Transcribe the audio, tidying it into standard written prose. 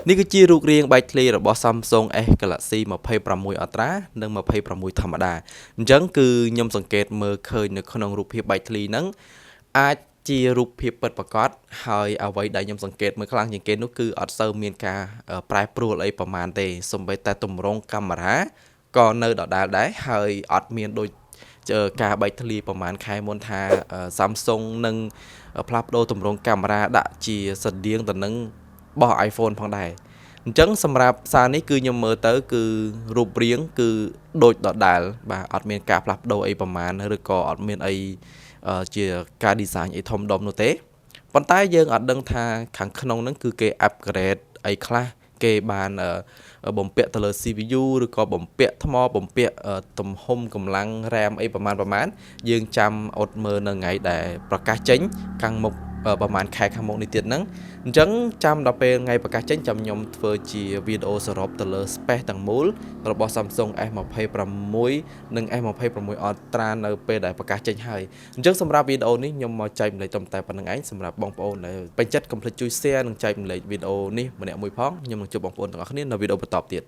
នេះគឺជារូបរាងបែកធ្លាយរបស់ Samsung S Galaxy 26 Ultra និង26ធម្មតាអញ្ចឹងគឺខ្ញុំសង្កេតមើលឃើញនៅក្នុងរូបភាពបែកធ្លាយហ្នឹងអាចជារូបភាពពិតប្រាកដហើយអ្វីដែលខ្ញុំសង្កេតមើលខ្លាំងជាងគេនោះគឺអត់សូវមានការប្រែប្រួលអីប្រហែលទេសូម្បីតែទម្រង់កាមេរ៉ាក៏នៅដដែលដែរហើយអត់មានដូចការបែកធ្លាយប្រហែលខែមុនថា Samsung នឹងផ្លាស់ប្ដូរទម្រង់កាមេរ៉ាដាក់ជាស្រដៀងទៅនឹងរបស់ iPhone ផងដែរអញ្ចឹងសម្រាប់សារនេះគឺខ្ញុំមើលទៅគឺរូបរាងគឺដូចដដែលបាទអត់មានការផ្លាស់ប្ដូរអីប្រហែលឬក៏អត់មានអីជាការ design អីធំដុំនោះទេប៉ុន្តែយើងអត់ដឹងថាខាងក្នុងហ្នឹងគឺគេ upgrade អីខ្លះគេបានបំពាក់ទៅលើ CPU ឬក៏បំពាក់ថ្មបំពាក់ទំហំកម្លាំង RAM អីប្រហែលយើងចាំអត់មើលនៅថ្ងៃដែលប្រកាសចេញខាងមុខប្រហែលខែខាងមុខនេះទៀតហ្នឹងអញ្ចឹងចាំដល់ពេលថ្ងៃប្រកាសចេញចាំខ្ញុំធ្វើជាវីដេអូសរុបទៅលើ space ទាំងមូលរបស់ Samsung S26 និង S26 Ultra នៅពេលដែលប្រកាសចេញហើយអញ្ចឹងសម្រាប់វីដេអូនេះខ្ញុំមកចែកម្លែកតែប៉ុណ្្នឹងឯងសម្រាប់បងប្អូនដែលពេញចិត្តកុំភ្លេចជួយ share និងចែកម្លែកវីដេអូនេះម្នាក់មួយផងខ្ញុំនឹងជួបបងប្អូនទាំងអស់គ្នានៅវីដេអូបន្តទៀត